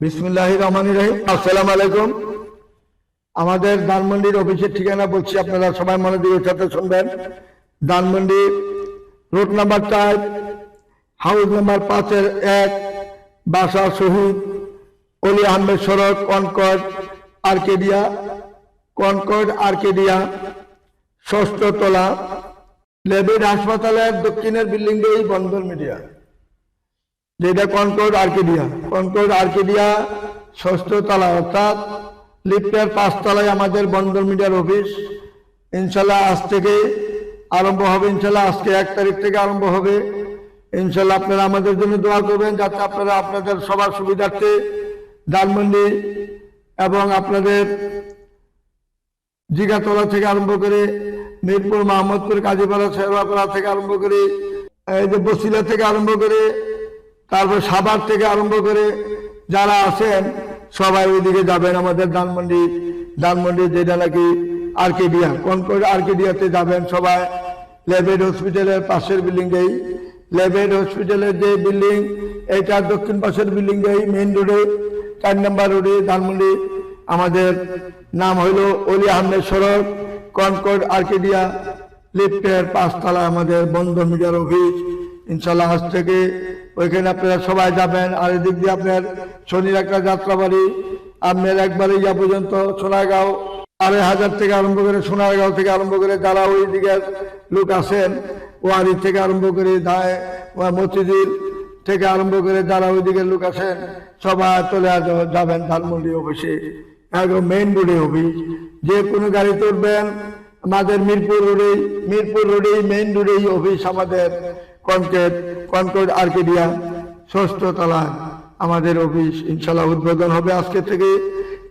বিসমিল্লাহির রহমানির রহিম। আসসালামু আলাইকুম। আমাদের ধানমন্ডির অফিসের ঠিকানা বলছি, আপনারা সবাই মনোযোগের সাথে শুনবেন। Dhanmondi road number 4, house number 5-1, বাসা শহীদ অলি আহমেদ সড়ক, কনকর্ড আর্কেডিয়া, ষষ্ঠ তলা, লেবিড হাসপাতালের দক্ষিণের বিল্ডিং এই বন্দর মিডিয়া, যেটা কনকর্ড আর্কেডিয়া ষষ্ঠ তলা, অর্থাৎ লিফটের 5 তলায় আমাদের বন্দর মিডিয়ার অফিস। ইনশাল্লাহ আজ থেকে আরম্ভ হবে, ইনশাল্লাহ আজকে 1 তারিখ থেকে আরম্ভ হবে। ইনশাল্লাহ আপনারা আমাদের জন্য দোয়া করবেন, যাতে আপনারা আপনাদের সবার সুবিধার্থে ধানমন্ডি এবং আপনাদের জিগাতলা থেকে আরম্ভ করে মিরপুর, মোহাম্মদপুর, কাজীপাড়া, শেরবাপাড়া থেকে আরম্ভ করে এই যে বসিলা থেকে আরম্ভ করে তারপর সাভার থেকে আরম্ভ করে যারা আছেন সবাই ওইদিকে যাবেন। আমাদের ধানমন্ডি যেটা নাকি আর্কেডিয়া, কনকর্ড আর্কেডিয়াতে যাবেন সবাই। লেবেড হসপিটালের পাশের বিল্ডিং, লেবেড হসপিটালের যে বিল্ডিং, এইটা দক্ষিণ পাশের বিল্ডিং, মেইন রোডে 4 নম্বর রোডে ধানমন্ডি। আমাদের নাম হইল অলি আহমেদ সড়ক, কনকর্ড আর্কেডিয়া, লিফটের 5 তলা আমাদের বন্দর মিডিয়ার অফিস। ইনশাল্লাহ আজ থেকে ওইখানে আপনারা সবাই যাবেন। আর এদিক দিয়ে আপনার শনির একটা যাত্রাবাড়ি, আপনার একবারে ইয়া পর্যন্ত সোনারগাঁও, 2,500 থেকে আরম্ভ করে সোনারগাঁও থেকে আরম্ভ করে যারা ওই দিকের লোক আছেন, ওয়ারি থেকে আরম্ভ করে মতিঝিল থেকে আরম্ভ করে যারা ওই দিকের লোক আছেন সবাই চলে যাবেন ধানমন্ডি অফিসে। একদম মেইন রোডে অফিস, যে কোনো গাড়িতে উঠবেন আমাদের মিরপুর রোডেই মেইন রোডেই অফিস আমাদের। কনকর্ড আর্কেডিয়া ষষ্ঠ তলায় আমাদের অফিস। ইনশাল্লাহ উদ্বোধন হবে আজকে থেকে।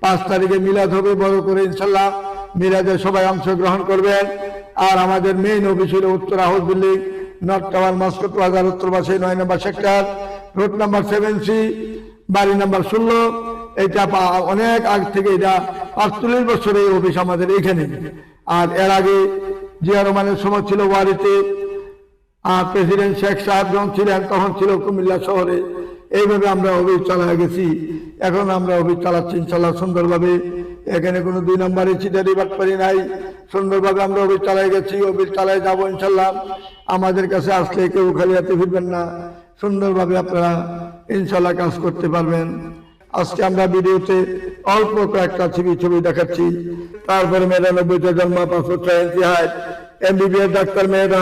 5 তারিখে মিলাদ হবে বড় করে, ইনশাল্লাহ মিলাদে সবাই অংশগ্রহণ করবেন। আর আমাদের মেইন অফিস হল উত্তর house building, north tower, Moscow বাজার, উত্তর পাশে 9 নম্বর সেক্টর, রোড নাম্বার 7C, বাড়ি নাম্বার 16। এটা অনেক আগ থেকে, এটা 48 বছর এই অফিস আমাদের এইখানে। আর এর আগে জিয়া রহমানের সময় ছিল ওয়ারিতে, আর প্রেসিডেন্ট শেখ সাহেব যখন ছিলেন তখন ছিল কুমিল্লা শহরে। এইভাবে আমরা অফিস চালায় গেছি, এখন আমরা অফিস চালাচ্ছি ইনশাল্লাহ সুন্দরভাবে। এখানে কোনো 2 নম্বরে চিটারি বাটপারি নাই, সুন্দরভাবে আমরা অফিস চালাই গেছি, অফিস চালাই যাবো ইনশাল্লাহ। আমাদের কাছে আসলে কেউ খালি হাতে ফিরবেন না, সুন্দরভাবে আপনারা ইনশাল্লাহ কাজ করতে পারবেন। আজকে আমরা ভিডিওতে অল্প কয়েকটা ছবি দেখাচ্ছি। তারপরে মেয়েরা 90তে জন্ম, 5 ফুট 6 ইঞ্চি হাইট, MBBS ডাক্তার মেয়েরা,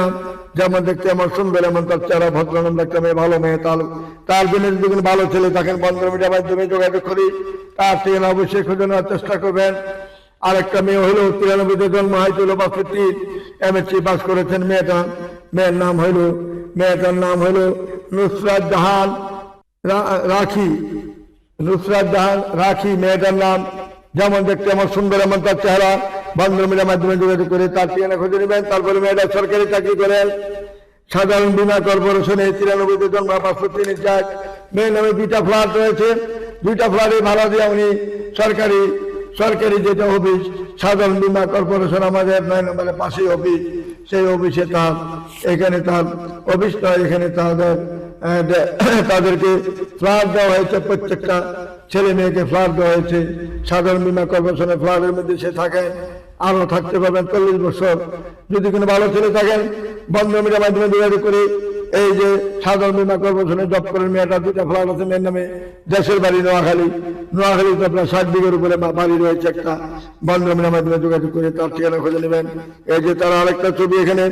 যেমন দেখতে আমার সুন্দর, এমন তার চেহারা ভদ্রনাম একটা মেয়ে, ভালো মেয়ে। তার জন্য যদি কোনো ভালো ছেলে থাকেন বন্দর মিডিয়ার মাধ্যমে যোগাযোগ করি, তার থেকে অবশ্যই খুঁজে নেওয়ার চেষ্টা করবেন। আর একটা মেয়ে হলো 93তে জন্ম, হাইট হলো 5 ফুট 3, MSc পাস করেছেন। মেয়েটার নাম হলো নুসরাত জাহান রাখি। মেয়েটার নাম যেমন দেখতে আমার সুন্দর, এমন তার চেহারা। বন্দর মিডিয়ার মাধ্যমে যোগাযোগ করে তার ঠিকানা খুঁজে নেবেন। তারপরে মেয়েটা সরকারি চাকরি করেন, সাধারণ বীমা কর্পোরেশনে, 93তে জন্ম, 5 ফুট 3 ইঞ্চি হাইট। মেয়ের নামে 2টা ফ্ল্যাট রয়েছে, 2টা ফ্ল্যাটে ভাড়া দিয়ে উনি সরকারি যেটা অফিস সাধারণ বীমা কর্পোরেশন আমাদের 9 নম্বরের পাশেই অফিস, সেই অফিসে এখানে তার অফিস নয়, এখানে তাদেরকে ফ্ল্যাট দেওয়া হয়েছে। প্রত্যেকটা ছেলে মেয়েকে ফ্ল্যাট দেওয়া হয়েছে সাধারণ বীমা কর্পোরেশনের ফ্ল্যাটের মধ্যে। সে থাকেন, আরো থাকতে পারবেন 40 বছর। যদি কোনো ভালো ছেলে থাকেন বন্দর মিডিয়ার মাধ্যমে যোগাযোগ করে, এই যে সাধারণ বীমা কর্পোরেশনে জব করেন মেয়েটা, 2টা ফ্ল্যাট আছে মেয়ের নামে। দেশের বাড়ি নোয়াখালীতে আপনার 60 বিঘের উপরে বাড়ি রয়েছে একটা। বন্দর মিডিয়ার মাধ্যমে যোগাযোগ করে তার ঠিকানা খুঁজে নেবেন। এই যে তার আরেকটা ছবি এখানে,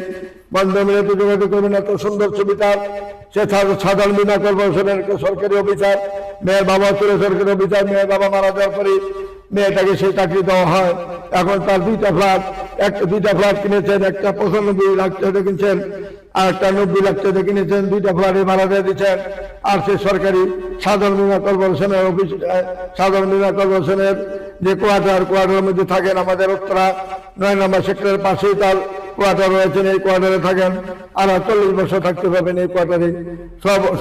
বন্দর মিডিয়াতে যোগাযোগ করবেন। এত সুন্দর ছবি তার। সে সাধারণ বীমা কর্পোরেশনের সরকারি অফিসার, মেয়ের বাবা ছিল সরকারি অফিসার। মেয়ের বাবা মারা যাওয়ার পরে মেয়েটাকে সেই চাকরি দেওয়া হয়। এখন তার 2টা ফ্ল্যাট কিনেছেন, একটা 95 লাখ টাকা কিনছেন, আর একটা 90 লাখ টাকা কিনেছেন। 2টা ফ্ল্যাটে ভাড়া দিয়ে দিচ্ছেন। আর সে সরকারি সাধারণ বীমা কর্পোরেশনের অফিস, সাধারণ বীমা কর্পোরেশনের যে কোয়ার্টারের মধ্যে থাকেন। আমাদের উত্তরা 9 নম্বর সেক্টরের পাশেই তার কোয়ার্টার রয়েছেন। এই কোয়ার্টারে থাকেন, আর 40 বছর থাকতে পারবেন এই কোয়ার্টারে।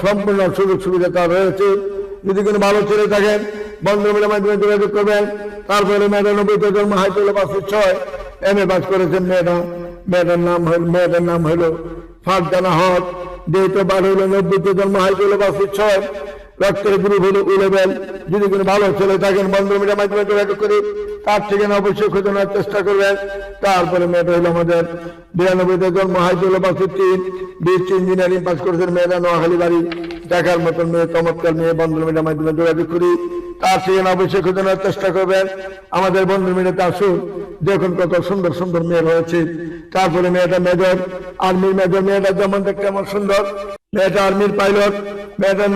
সম্পূর্ণ সুযোগ সুবিধা তার রয়েছে। যদি কোনো ভালো ছেলে থাকেন বন্দর মিডিয়ার মাধ্যমে যোগাযোগ করবেন। তারপরে মেয়েটা 90তে জন্ম, হাইট হলো 5 ফুট 6, MA পাস করেছেন। মেয়েটার নাম হলো ফারজানা হক। ডেট অফ বার্থ হলো 90তে জন্ম, হাইট হলো 5 ফুট 6, রক্তের গ্রুপ হলো ও লেভেল। যদি কোনো ভালো ছেলে থাকেন বন্ধন মিডিয়ার মাধ্যমে যোগাযোগ করে তার ঠিকানা অবশ্যই খোঁজ নেওয়ার চেষ্টা করবেন। তারপরে মেয়েটা হলো আমাদের 92-তে জন্ম, হাইট হলো 65, বিএসসি ইঞ্জিনিয়ারিং পাস করেছেন, মেয়েরা নোয়াখালী বাড়ি, দেখার মতন মেয়ে, চমৎকার মেয়ে, বন্ধন মিডিয়ার মাধ্যমে যোগাযোগ করি তার ঠিকানা অবশ্যই খোঁজ নেওয়ার চেষ্টা করবেন। আমাদের বন্ধন মিডিয়াতে আসুন, দেখুন কত সুন্দর সুন্দর মেয়ে রয়েছে। তারপরে মেয়েটা মেজর, আর্মির মেজর, মেয়েটা যেমন দেখতে এমন সুন্দর, মেয়েটা আর্মির পাইলট। মেয়েটার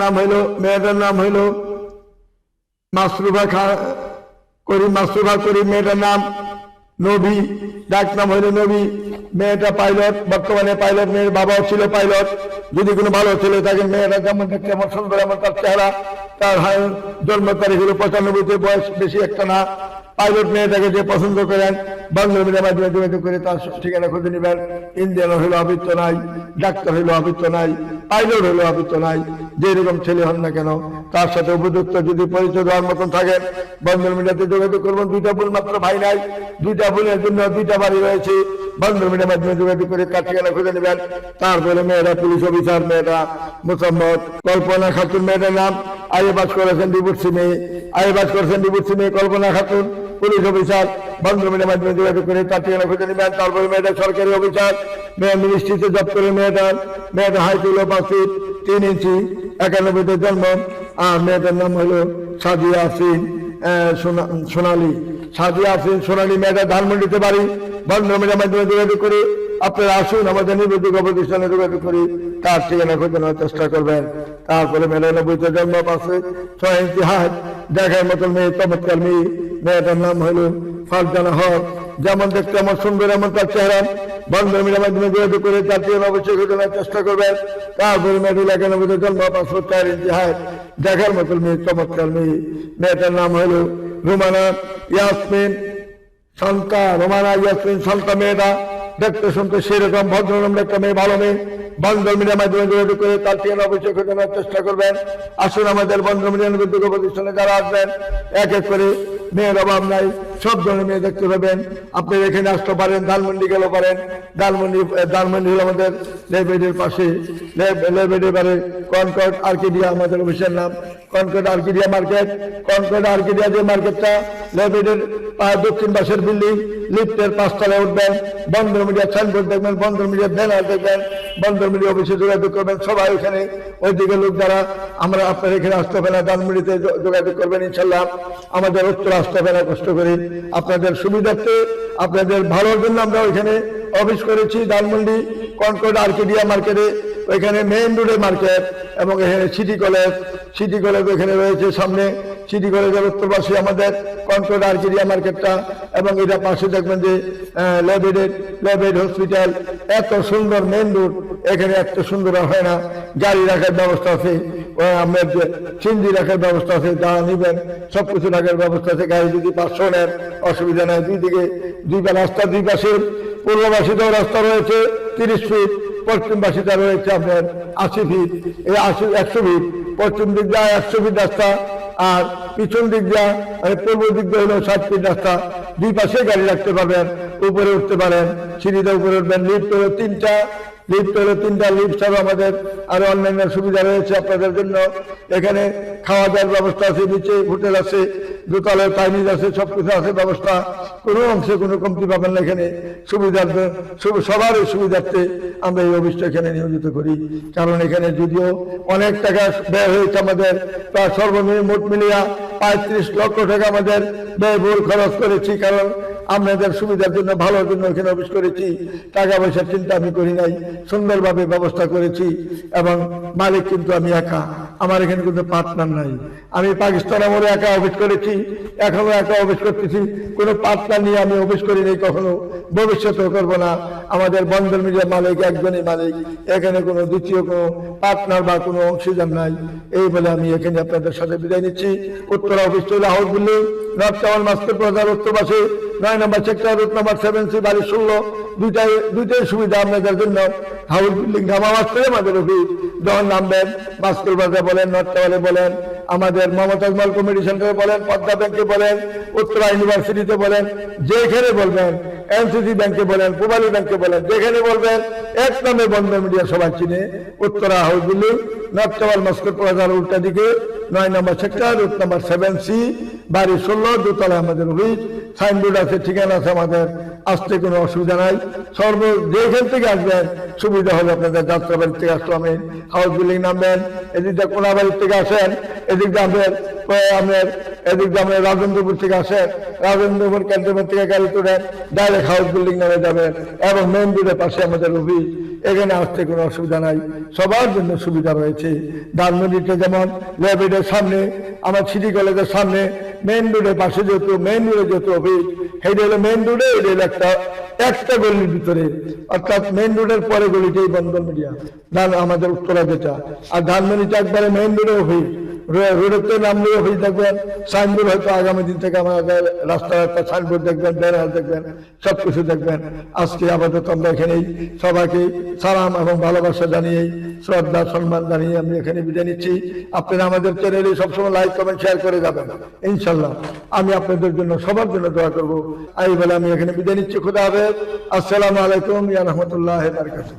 নাম হইল মাসরুফা করিম, মেয়েটার নাম নবী, ডাক নাম হইল নবী। মেয়েটা পাইলট, বর্তমানে পাইলট, মেয়ের বাবাও ছিল পাইলট। যদি কোনো ভালো ছেলে থাকে, মেয়েটা যেমন দেখতে এমন সুন্দর, এমন তার চেহারা, তার জন্ম তারিখ হলো 95, বয়স বেশি একটা না। পাইলট মেয়েটাকে যে পছন্দ করেন বন্ধন মিডিয়ার মাধ্যমে যোগাযোগ করে তার ঠিকানা খুঁজে নেবেন। ইঞ্জিনিয়ার হইলো আবৃত্ত নাই, ডাক্তার হইলো আবৃত্ত নাই, পাইলট হইলো আবৃত্ত নাই, যেরকম ছেলে হন না কেন তার সাথে উপযুক্ত যদি পরিচয় দেওয়ার মতন থাকেন বন্ধন মিডিয়াতে যোগাযোগ করবেন। 2টা বোন মাত্র, ভাই নাই। 2টা বোনের জন্য 2টা বাড়ি রয়েছে। বন্ধন মিডিয়ার মাধ্যমে যোগাযোগ করে তার ঠিকানা খুঁজে নেবেন। তারপরে মেয়েরা পুলিশ অফিসার, মেয়েটা মোসাম্মদ কল্পনা খাতুন, মেয়েটার নাম আইএ পাস করেছেন, ডিভোর্সি মেয়ে কল্পনা খাতুন, পুলিশ অফিসার। বন্ধন মিডিয়ার মাধ্যমে যোগাযোগ করে তার ঠিকানা খুঁজে নেবেন। তারপরে মেয়েটা সরকারি অফিসার, মেয়ে মিনিস্ট্রিতে জব করে, মেয়েটা হাইট হলো 5 ফিট 3 ইঞ্চি, 91-তে জন্ম। আর মেয়েটার নাম হলো সাদিয়া আফরিন সোনালী, মেয়েটা ধানমন্ডিতে বাড়ি। বন্ধন মিডিয়ার মাধ্যমে যোগাযোগ করে আপনারা আসুন, আমাদের নিবেদিত প্রতিষ্ঠানে যোগাযোগ করি তার ঠিকানা খুঁজে নেওয়ার চেষ্টা করবেন। তারপরে মেয়েটা 90-তে জন্ম, 5 ফিট 6 ইঞ্চি হাইট, দেখার মতন মেয়ে, চমৎকার মেয়ে। মেয়েটার নাম হলো ফারজানা হক, যেমন দেখতে এমন সুন্দর, এমন তার চেহারা। বন্ধন মিডিয়ার মাধ্যমে যোগাযোগ করে তার ঠিকানা অবশ্যই খুঁজে নেওয়ার চেষ্টা করবেন। তারপরে মেয়েটা 91-তে জন্ম, 5 ফুট 4 ইঞ্চি হাইট, দেখার মতন মেয়ে, চমৎকার মেয়ে। মেয়েটার নাম হলো রোমানা ইয়াসমিন শান্তা। মেয়েটা দেখতে শুনতে সেরকম ভদ্রনাম একটা মেয়ে, ভালো মেয়ে। বন্ধন মিডিয়ার মাধ্যমে যোগাযোগ করে তার ঠিকানা অবশ্যই খুঁজে নেওয়ার চেষ্টা করবেন। আসুন, আমাদের বন্ধন মিডিয়ার নিবেদিত প্রতিষ্ঠানে যারা আসবেন এক এক করে মেয়ের অভাব নাই, সব ধরনের মেয়ে দেখতে পাবেন। আপনি এখানে আসতে পারেন, ধানমন্ডি গেলেও পারেন। ধানমন্ডি হলো আমাদের লেবেডের পাশে, লেবেডের বারে কনকর্ড আর্কিডিয়া আমাদের অফিসের নাম, কনকর্ড আর্কিডিয়া মার্কেট। কনকর্ড আর্কিডিয়া যে মার্কেটটা, লেবেডের দক্ষিণ পাশের বিল্ডিং, লিফটের 5 তলায় উঠবেন। বন্ধন মিডিয়ার সাইনবোর্ড দেখবেন, বন্ধন মিডিয়ার ব্যানার দেখবেন, বন্ধন মিডিয়া অফিসে যোগাযোগ করবেন। সবাই এখানে ওইদিকে লোক যারা আমরা আপনার এখানে আসতে হবে না, ধানমন্ডিতে যোগাযোগ করবেন। ইনশাল্লাহ আমাদের উত্তর আসতে হবে না, কষ্ট করে আপনাদের সুবিধার্থে, আপনাদের ভালোর জন্য আমরা ওইখানে অফিস করেছি। ধানমন্ডি কনকর্ড আর্কিডিয়া মার্কেটে, ওইখানে মেইন রোডে মার্কেট, এবং এখানে সিটি কলেজ ওইখানে রয়েছে সামনে। সিটি কলেজের উত্তর পাশে আমাদের কনকর্ড আর্কিডিয়া মার্কেটটা, এবং এটা পাশে দেখবেন যে লেবেড হসপিটাল। এত সুন্দর মেইন রোড, এখানে এত সুন্দর হয় না। গাড়ি রাখার ব্যবস্থা আছে, আপনার সিঞ্জি রাখার ব্যবস্থা আছে, যা নিবেন সবকিছু রাখার ব্যবস্থা আছে। গাড়ি যদি 500 নেন অসুবিধা নাই। দুইটা রাস্তা, দুই পাশে পূর্ববাসীতেও রাস্তা রয়েছে 30 ফিট, পশ্চিম পাশিটা রয়েছে আপনার 80 ফিট। এই 100 ফিট পশ্চিম দিক দিয়ে 100 ফিট রাস্তা, আর পিছন দিক দিয়ে পূর্ব দিক দিয়ে হলো 60 ফিট রাস্তা। দুই পাশে গাড়ি রাখতে পারবেন, উপরে উঠতে পারেন, সিঁড়িতে উপরে উঠবেন। লিফট হলো 3টা, লিফট ছাড়া আমাদের আরো অন্যান্য সুবিধা রয়েছে আপনাদের জন্য। এখানে খাওয়া দাওয়ার ব্যবস্থা আছে, নিচে হোটেল আছে, দোতলায় চাইনিজ আছে, সবকিছু আছে ব্যবস্থা। কোনো অংশে কোনো কমতি পাবেন না। এখানে সবারই সুবিধার্থে আমরা এই অফিসটা এখানে নিয়োজিত করি। কারণ এখানে যদিও অনেক টাকা ব্যয় হয়েছে, আমাদের প্রায় সর্বনিম্ন মোট মিলিয়া 35 লক্ষ টাকা আমাদের ব্যয়বহুল খরচ করেছি। কারণ আপনাদের সুবিধার জন্য, ভালোর জন্য এখানে অফিস করেছি। টাকা পয়সার চিন্তা আমি করি নাই, সুন্দরভাবে ব্যবস্থা করেছি। এবং মালিক কিন্তু আমি একা, আমার এখানে কিন্তু পার্টনার নাই। আমি পাকিস্তান আমলে একা অফিস করেছি, এখনো একা অফিস করতেছি। কোনো পার্টনার নিয়ে আমি অফিস করি নাই, কখনো ভবিষ্যতেও করবো না। আমাদের বন্ধন মিডিয়ার মালিক একজনই মালিক, এখানে কোনো দ্বিতীয় কোনো পার্টনার বা কোনো অংশীদার নাই। এই বলে আমি এখানে আপনাদের সাথে বিদায় নিচ্ছি। উত্তরা অফিস চলে house building, north town master প্লাজার উত্তর পাশে 9 নম্বর সেক্টর, রুট নাম্বার 7C, বাড়ি 16। দুইটাই সুবিধা আপনাদের জন্য। হাউস বিল্ডিং ধামা মাস্টারে আমাদের অফিস। যখন নামবেন বাস্কুল বাজার বলেন, নর্থ টাওয়ারে বলেন, আমাদের মমতাজ মল কমিউনিটি সেন্টারে বলেন, পদ্মা ব্যাংকে বলেন, উত্তরা ইউনিভার্সিটিতে বলেন, যেখানে বলবেন, এনসিসি ব্যাংকে বলেন, পূবালী ব্যাংকে বলেন, যেখানে বলবেন এক নামে বন্ধন মিডিয়া সবাই চিনে। Uttara house building, north tower Moscow প্লাজার উল্টা দিকে, 9 নম্বর সেক্টর, রুট নাম্বার 7C, বাড়ি 16, দোতলায় আমাদের অফিস। সাইনবোর্ড আছে, ঠিকানা আছে আমাদের, আসতে কোনো অসুবিধা নাই। যেখান থেকে আসবেন সুবিধা হবে আপনাদের। যাত্রাবাড়ি থেকে আসলো আমি হাউস বিল্ডিং নামবেন, এদিকটা কোনাবাড়ির থেকে আসেন, এদিক আপনার এদিক আমরা রাজেন্দ্রপুর থেকে আসেন, রাজেন্দ্রপুর ক্যান্টনমেন্ট থেকে গাড়ি তুলেন, ডাইরেক্ট হাউস বিল্ডিং নামে যাবেন এবং মেইন রোডের পাশে আমাদের অফিস। এখানে আসতে কোনো অসুবিধা নাই, সবার জন্য সুবিধা রয়েছে। ধানমন্ডিতে যেমন ল্যাবের সামনে, আমার সিটি কলেজের সামনে, মেইন রোডের পাশে যেহেতু মেইন রোডে যেহেতু অফিস, সেইটা হলো মেইন রোডে, এটা হলো একটা গলির ভিতরে, অর্থাৎ মেইন রোডের পরে গলিটাই বন্ধন মিডিয়া আমাদের উত্তরা যেটা। আর ধানমন্ডিতে একবারে মেইন রোডে অফিস, রোডেতে নামলে অফিস দেখবেন, সাইনবোর্ড হয়তো আগামী দিন থেকে আমাদের রাস্তায় একটা সাইনবোর্ড দেখবেন, ব্যানার দেখবেন, সবকিছু দেখবেন। আজকে আপাতত আমরা এখানেই সবাইকে সালাম এবং ভালোবাসা জানিয়ে, শ্রদ্ধা সম্মান জানিয়ে আমি এখানে বিদায় নিচ্ছি। আপনারা আমাদের চ্যানেলে সবসময় লাইক কমেন্ট শেয়ার করে যাবেন ইনশাল্লাহ। আমি আপনাদের জন্য সবার জন্য দোয়া করবো। এই বলে আমি এখানে বিদায় নিচ্ছি। খুদা হাফেজ। আসসালামু আলাইকুম ওয়া রাহমাতুল্লাহি ওয়া বারাকাতুহু।